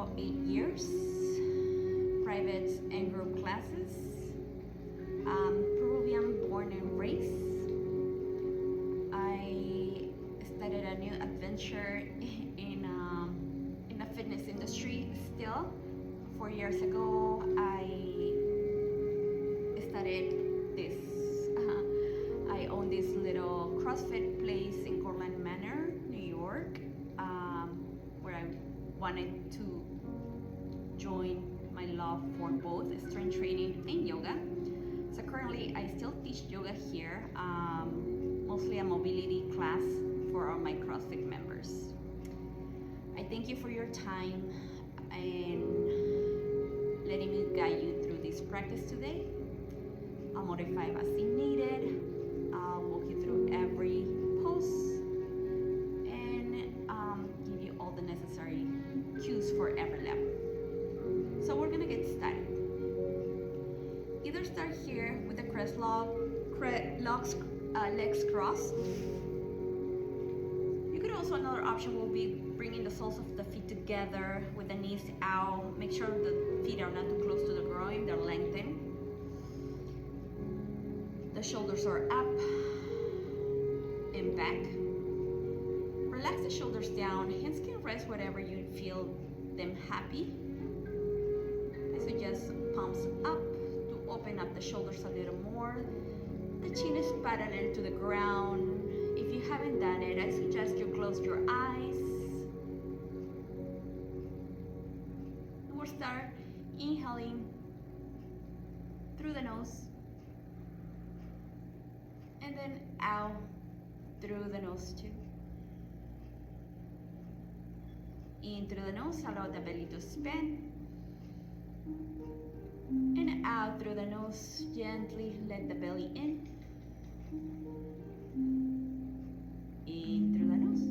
about 8 years, private and group classes. Peruvian born and raised. I started a new adventure in the fitness industry still. 4 years ago, I started this. I own this little CrossFit place in Cortland Manor, New York, where I wanted to join my love for both strength training and yoga. So currently I still teach yoga here, mostly a mobility class for all my CrossFit members. I thank you for your time and letting me guide you through this practice today. I'll modify as needed. I'll walk you through every pose and give you all the necessary cues for every level. So we're gonna get started. Either start here with the legs crossed. You could also, another option will be bringing the soles of the feet together with the knees out. Make sure the feet are not too close to the groin, they're lengthened. The shoulders are up and back. Relax the shoulders down. Hands can rest wherever you feel them happy. I suggest palms up to open up the shoulders a little more. The chin is parallel to the ground. If you haven't done it, I suggest you close your eyes. We'll start inhaling through the nose and then out through the nose too. In through the nose, allow the belly to expand. And out through the nose, gently let the belly in. In through the nose.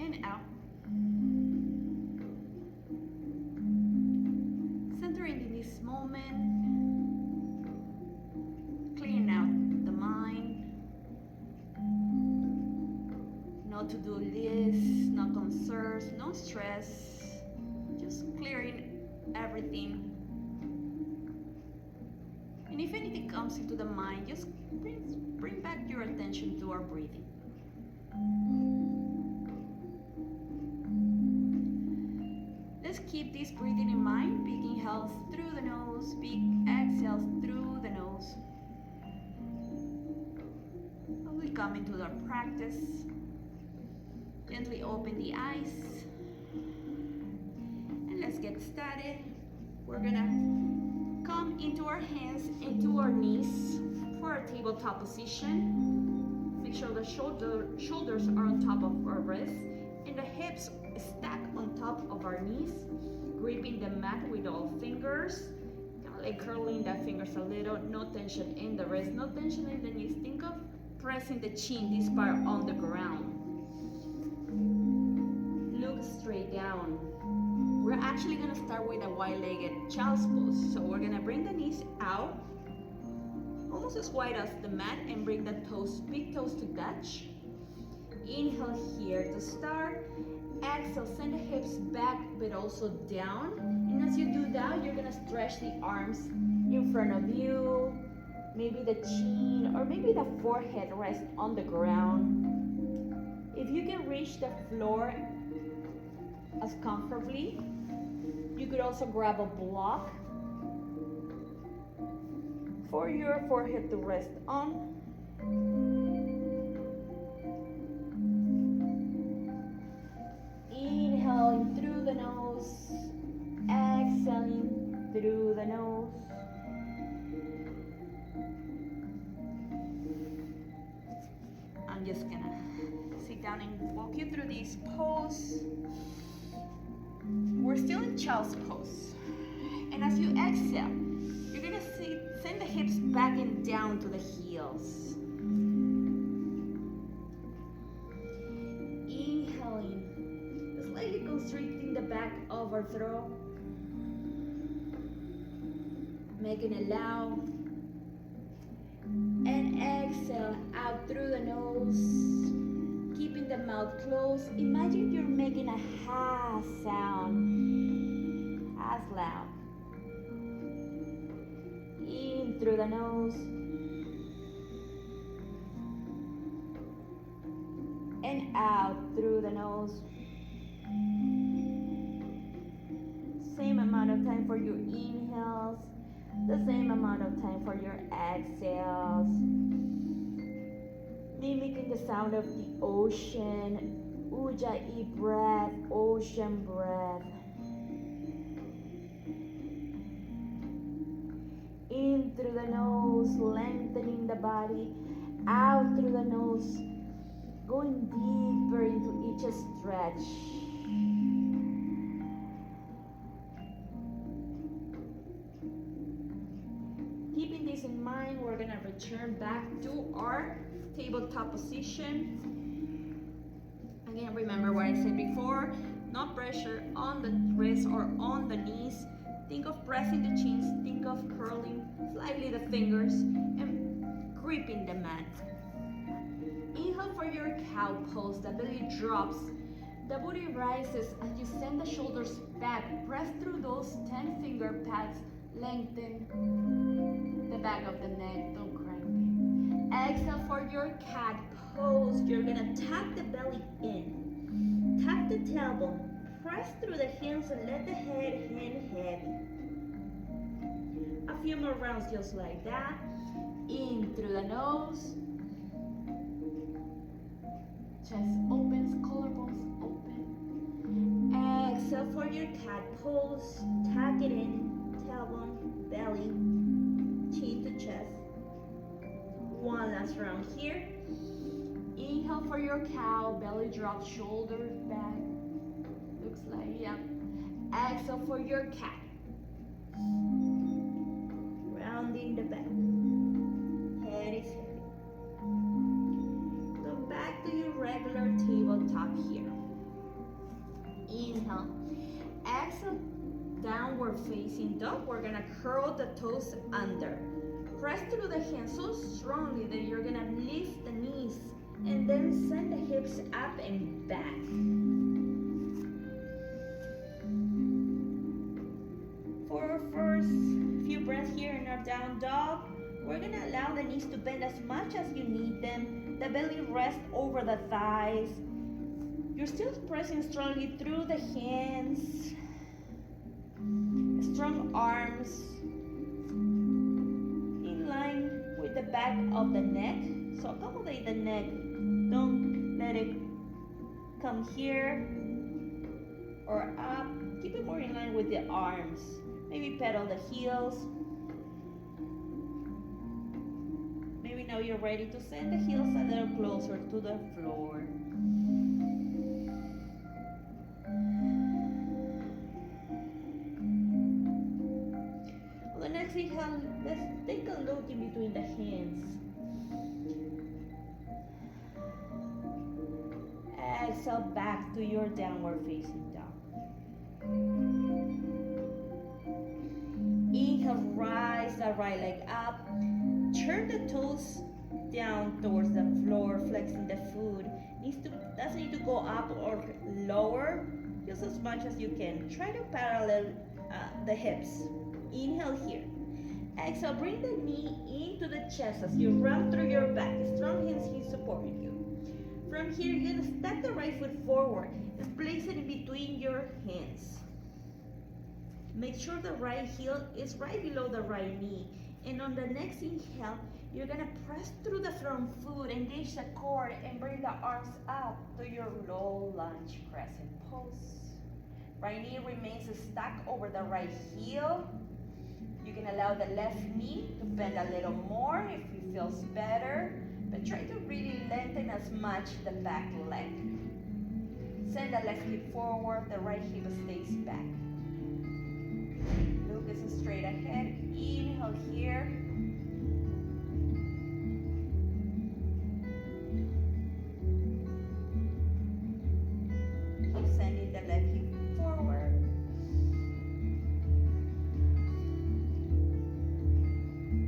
And out. Centering in this moment. Clearing out the mind. No to-do list, no concerns, no stress. Just clearing everything. And if anything comes into the mind, just bring back your attention to our breathing. Let's keep this breathing in mind. Big inhales through the nose, big exhales through the nose. As we come into our practice, gently open the eyes. Let's get started. We're gonna come into our hands, into our knees for our tabletop position. Make sure the shoulders are on top of our wrists and the hips stack on top of our knees. Gripping the mat with all fingers. Kind of like curling the fingers a little. No tension in the wrist, no tension in the knees. Think of pressing the chin, this part, on the ground. Look straight down. We're actually gonna start with a wide-legged child's pose. So we're gonna bring the knees out, almost as wide as the mat, and bring the toes, big toes to touch. Inhale here to start. Exhale, send the hips back, but also down. And as you do that, you're gonna stretch the arms in front of you. Maybe the chin, or maybe the forehead rests on the ground. If you can reach the floor as comfortably, you could also grab a block for your forehead to rest on. Inhaling through the nose, exhaling through the nose. I'm just gonna sit down and walk you through this pose. We're still in child's pose. And as you exhale, you're gonna send the hips back and down to the heels. Inhaling, slightly constricting the back of our throat. Making it loud. And exhale out through the nose. Keeping the mouth closed, imagine you're making a ha sound, as loud. In through the nose and out through the nose. Same amount of time for your inhales, the same amount of time for your exhales. Mimicking the sound of the ocean. Ujjayi breath, ocean breath. In through the nose, lengthening the body. Out through the nose, going deeper into each stretch. Keeping this in mind, we're gonna return back to our tabletop position. Again, remember what I said before, no pressure on the wrists or on the knees. Think of pressing the chins, think of curling slightly the fingers and gripping the mat. Inhale for your cow pose, the belly drops, the booty rises as you send the shoulders back. Press through those 10 finger pads, lengthen the back of the neck, don't crank it. Exhale for your cat pose. You're gonna tap the belly in, tap the tailbone, press through the hands and let the head hang heavy. A few more rounds just like that. In through the nose, chest opens, collarbones open. Exhale for your cat pose, tap it in, tailbone, belly, chin to chest. One last round here. Inhale for your cow, belly drops, shoulders back. Looks like, yeah. Exhale for your cat. Rounding the back. Head is heavy. Go back to your regular tabletop here. Inhale. Exhale, downward facing dog. We're gonna curl the toes under. Press through the hands so strongly that you're gonna lift the knees and then send the hips up and back. For our first few breaths here in our down dog, we're gonna allow the knees to bend as much as you need them. The belly rests over the thighs. You're still pressing strongly through the hands. Strong arms in line with the back of the neck. So accommodate the neck. Don't let it come here or up. Keep it more in line with the arms. Maybe pedal the heels. Maybe now you're ready to send the heels a little closer to the floor. On the next exhale, let's take a look in between the hands. Exhale back to your downward facing dog. Inhale, rise the right leg up. Turn the toes down towards the floor, flexing the foot. Doesn't need to go up or lower, just as much as you can. Try to parallel the hips. Inhale here. Exhale, bring the knee into the chest as you run through your back. Strong hands here supporting you. From here, you're going to step the right foot forward and place it in between your hands. Make sure the right heel is right below the right knee. And on the next inhale, you're going to press through the front foot, engage the core, and bring the arms up to your low lunge crescent pose. Right knee remains stuck over the right heel. You can allow the left knee to bend a little more if it feels better, but try to really lengthen as much the back leg. Send the left hip forward, the right hip stays back. Lucas is straight ahead. Inhale here. Keep sending the left hip forward.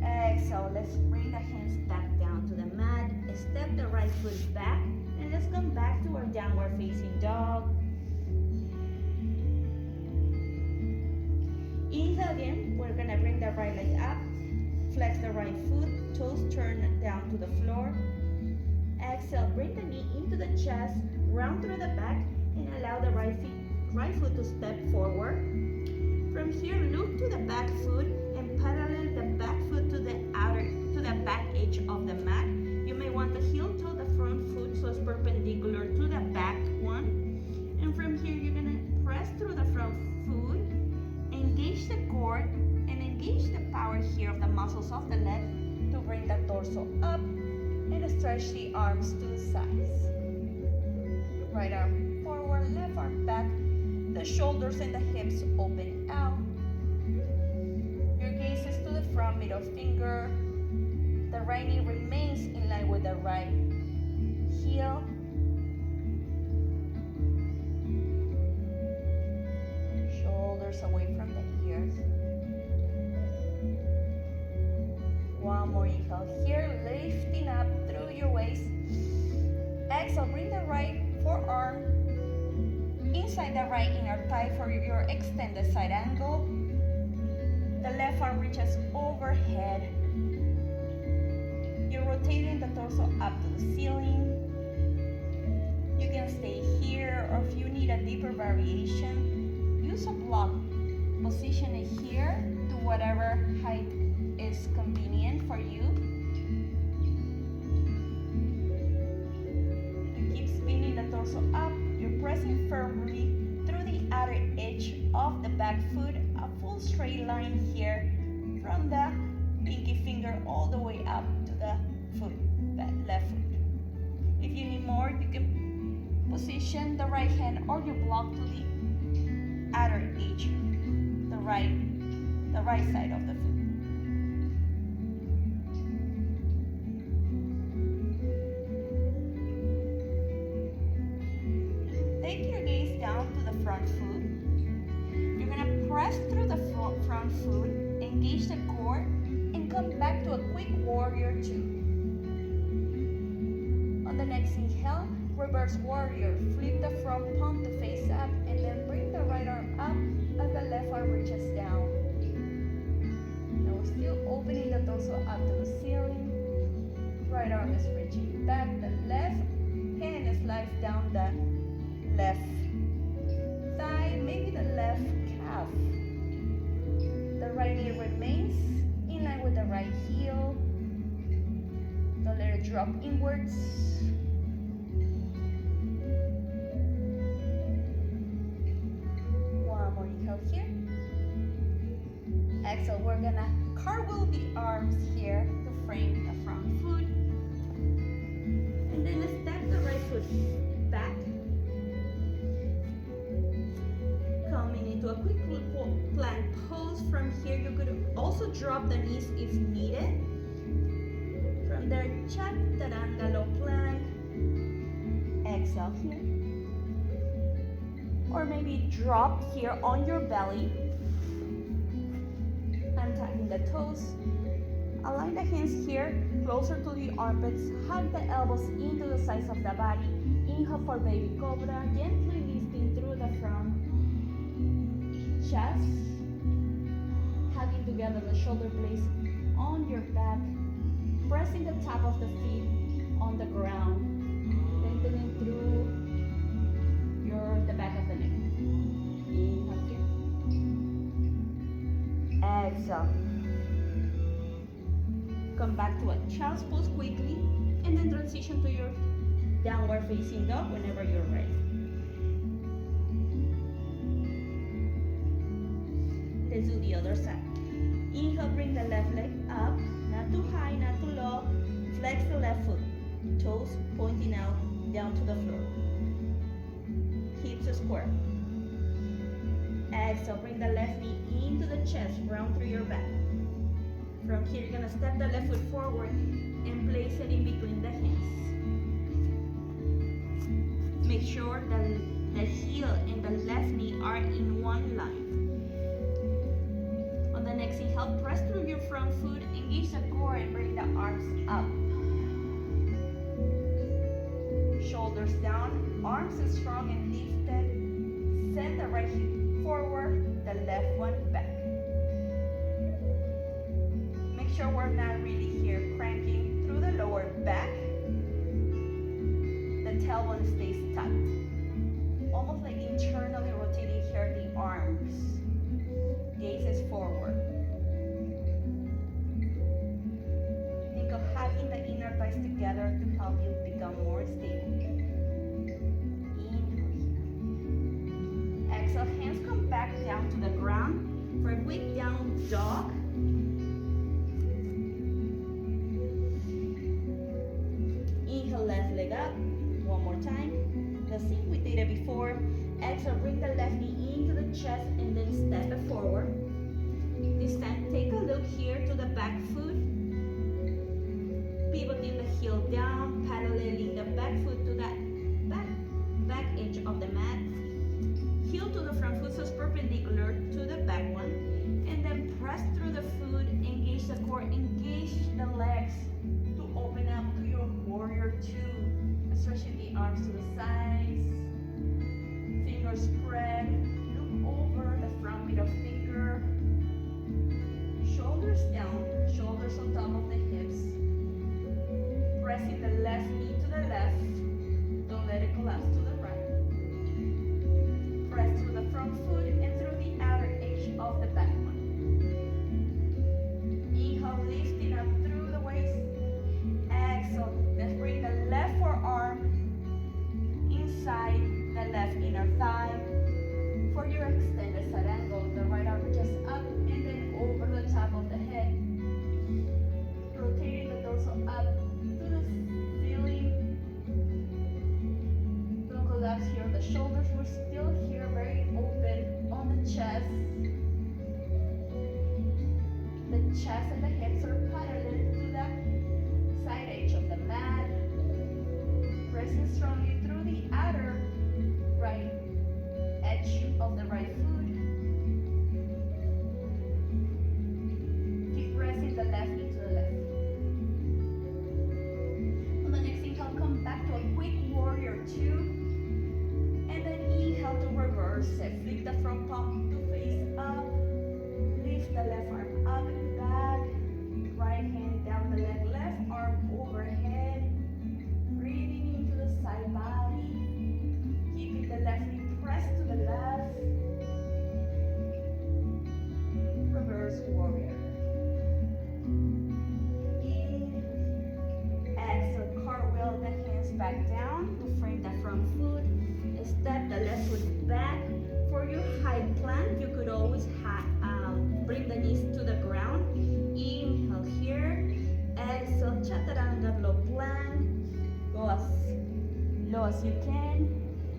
Exhale, let's bring the hands back down to the mat. Step the right foot back and let's come back to our downward facing dog. Inhale again, we're gonna bring the right leg up, flex the right foot, toes turn down to the floor. Exhale, bring the knee into the chest, round through the back, and allow the right foot to step forward. From here, look to the back foot and parallel the back foot to the back edge of the mat. You may want the heel toe the front foot so it's perpendicular to the back one. And from here, you're gonna press through the front foot, engage the core, and engage the power here of the muscles of the leg to bring the torso up and stretch the arms to the sides. Right arm forward, left arm back, the shoulders and the hips open out. Your gaze is to the front, middle finger. The right knee remains in line with the right heel. Shoulders away from the ears. One more inhale here, lifting up through your waist. Exhale, bring the right forearm inside the right inner thigh for your extended side angle. The left arm reaches overhead. You're rotating the torso up to the ceiling. You can stay here, or if you need a deeper variation, use a block. Position it here to whatever height is convenient for you. You keep spinning the torso up. You're pressing firmly through the outer edge of the back foot, a full straight line here from the pinky finger all the way up to the foot, that left foot. If you need more, you can position the right hand or your block to the outer edge, the right side of the foot. Take your gaze down to the front foot. You're gonna press through the front foot, engage the core, and come back to a quick warrior two. On the next inhale, reverse warrior. Flip the front palm to face up, and then bring the right arm up as the left arm reaches down. Now we're still opening the torso up to the ceiling. Right arm is reaching back. The left hand slides down the left thigh, maybe the left calf. The right knee remains in line with the right heel. Don't let it drop inwards. One more inhale here. Exhale, we're gonna cartwheel the arms here to frame the front foot. And then step the right foot back. Coming into a quick plank pose. From here, you could also drop the knees if needed. From there, chaturanga low plank. Exhale here. Or maybe drop here on your belly. Untucking the toes. Align the hands here, closer to the armpits. Hug the elbows into the sides of the body. Inhale for baby cobra, gently lifting through the front chest. Hugging together the shoulder blades on your back. Pressing the top of the feet on the ground. Lengthening through the back of the neck. Inhale here. Exhale. Come back to a child's pose quickly, and then transition to your downward facing dog whenever you're ready. Let's do the other side. Inhale, bring the left leg up, not too high, not too low. Flex the left foot, toes pointing out down to the floor. Hips square. Exhale, bring the left knee into the chest, round through your back. From here, you're gonna step the left foot forward and place it in between the hands. Make sure that the heel and the left knee are in one line. On the next inhale, press through your front foot, engage the core, and bring the arms up. Shoulders down, arms strong and lifted. Send the right hip forward, the left one back. Make sure we're not really here cranking through the lower back. The tailbone stays tucked. Almost like internally rotating here the arms. Gaze is forward. Think of hugging the inner thighs together to help you become more stable. Inhale here. Exhale, hands come back down to the ground for a quick down dog. Inhale, left leg up. One more time. The same we did it before. Exhale, bring the left knee into the chest and then step it forward. This time, take a look here to the back foot. Pivoting the heel down, paralleling the back foot to the back edge of the mat. Heel to the front foot, so it's perpendicular to the back one. And then press through the foot, engage the core, engage the legs to open up to your warrior two. Stretching the arms to the sides. Fingers spread. Look over the front middle finger. Shoulders down, shoulders on top of the hips. Pressing the left knee to the left. Don't let it collapse to the right. Press through the front foot and through the outer edge of the back one. Inhale, lifting up through the waist. Exhale, let's bring the left forearm inside the left inner thigh. For your extended side angle, the right arm just up and then over the top of the head. Rotating the torso up to the ceiling. Don't collapse here. The shoulders were still here, very open on the chest. The chest and the hips are parallel to the side edge of the mat. Pressing strongly through the outer right edge of the right foot. Keep pressing the left knee to the left. On the next inhale, come back to a quick warrior two. And then inhale to reverse it. Flip the front palm to face up. Lift the left arm up and back. Right hand down the leg, left arm overhead. Breathing into the side body. Keeping the left knee pressed to the left. Reverse warrior. In. Exhale, cartwheel the hands back down to frame the front foot. Step the left foot back. For your high plank, you could always bring the knees to the ground. Inhale here. Exhale, chaturanga low plank. Go as low as you can.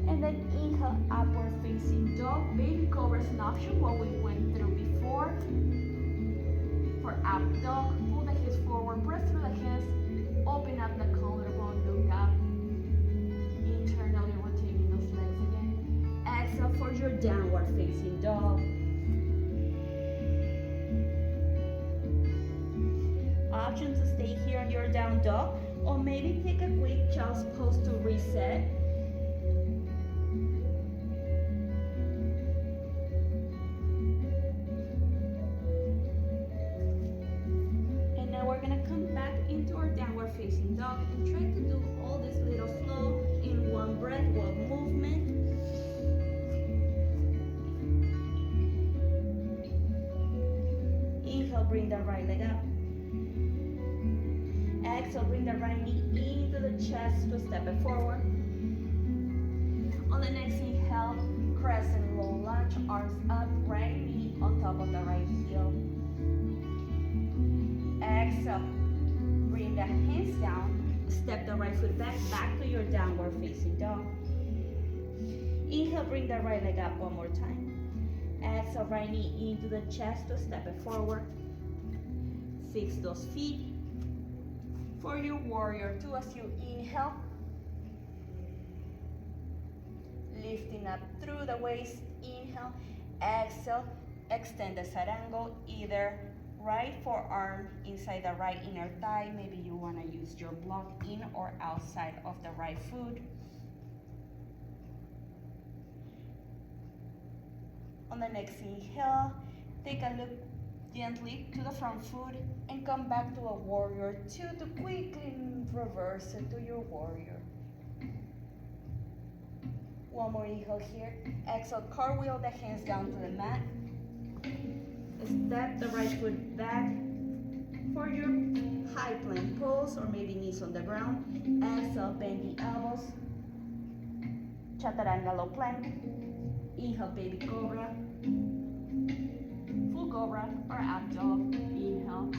And then inhale, upward facing dog. Baby cobra is an option, what we went through before. For up dog, pull the hips forward, press through the hips, open up the collarbone, look up. Internally rotating those legs again. Exhale for your downward facing dog. Option to stay here on your down dog, or maybe take a quick child's pose to reset. And now we're gonna come back into our downward facing dog and try to do all this little flow in one breath, one movement. Inhale, bring the right leg up. Exhale, bring the right knee into the chest to step it forward. On the next inhale, crescent roll lunge, arms up, right knee on top of the right heel. Exhale, bring the hands down, step the right foot back to your downward facing dog. Inhale, bring the right leg up one more time. Exhale, right knee into the chest to step it forward. Fix those feet. For your warrior two, as you inhale, lifting up through the waist, inhale, exhale, extend the side angle, either right forearm inside the right inner thigh, maybe you want to use your block in or outside of the right foot. On the next inhale, take a look gently to the front foot and come back to a warrior two to quickly reverse into your warrior. One more inhale here. Exhale, cartwheel the hands down to the mat. Step the right foot back for your high plank pose, or maybe knees on the ground. Exhale, bend the elbows. Chaturanga low plank. Inhale, baby cobra. Full cobra or up dog. Inhale.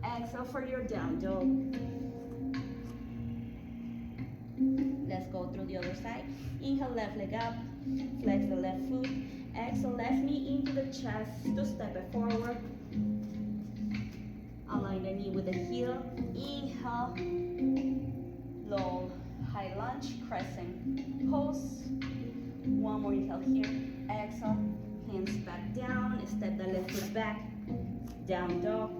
Exhale for your down dog. Let's go through the other side. Inhale, left leg up. Flex the left foot. Exhale, left knee into the chest to step it forward. Align the knee with the heel. Inhale, low, high lunge, crescent pose. One more inhale here. Exhale, hands back down. Step the left foot back. Down dog.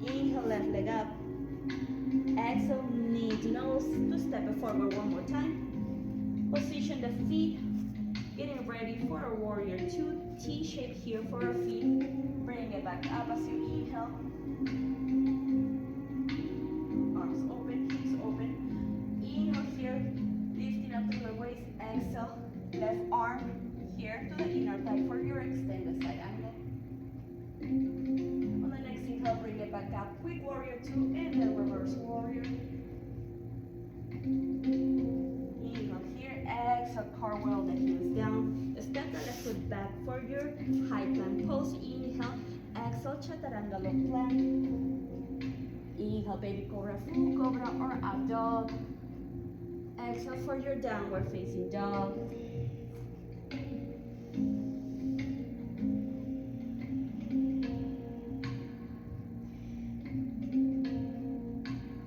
Inhale, left leg up. Exhale, knee to nose to step it forward one more time. Position the feet. Getting ready for a warrior two. T-shape here for our feet. Bring it back up as you inhale. Arms open, hips open. Inhale here, lifting up through the waist. Exhale, left arm here to the inner thigh for your extended side angle. On the next inhale, bring it back up. Quick warrior two and then reverse warrior. Inhale here, exhale, cartwheel the hands down. Step the left foot back for your high plank pose. Inhale, exhale, chaturanga low plank. Inhale, baby cobra, full cobra or up dog. Exhale for your downward facing dog.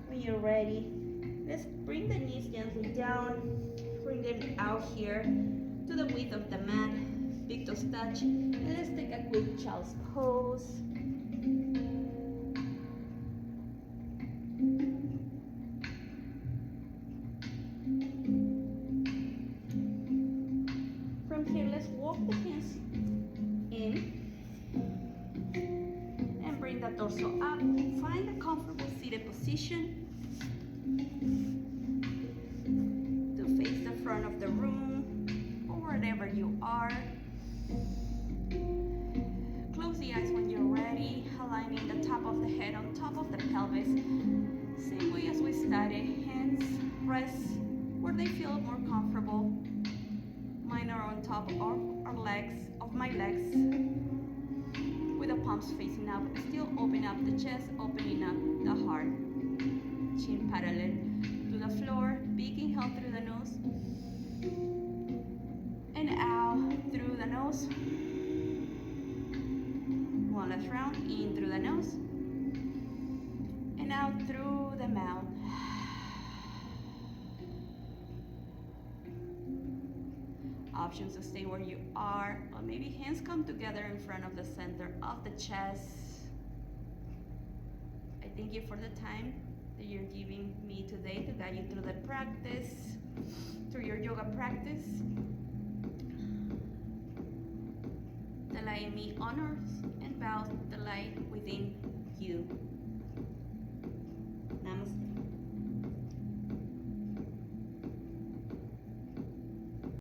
When you're ready, let's bring the knees gently down. Bring them out here to the width of the mat. Big toes touch. And let's take a quick child's pose. From here, let's walk the hands in and bring the torso up. Find a comfortable seated position to face the front of the room or wherever you are. Close the eyes when you're ready, aligning the top of the head on top of the pelvis. Same way as we started. Hands rest where they feel more comfortable. Mine are on top of our legs, of my legs, with the palms facing up. Still open up the chest, opening up the heart. Chin parallel to the floor. Big inhale through the nose and out through the nose. One last round. In through the nose and out through the mouth. Options to stay where you are, or maybe hands come together in front of the center of the chest. I thank you for the time that you're giving me today to guide you through the practice, through your yoga practice. The light in me honors and bows the light within you.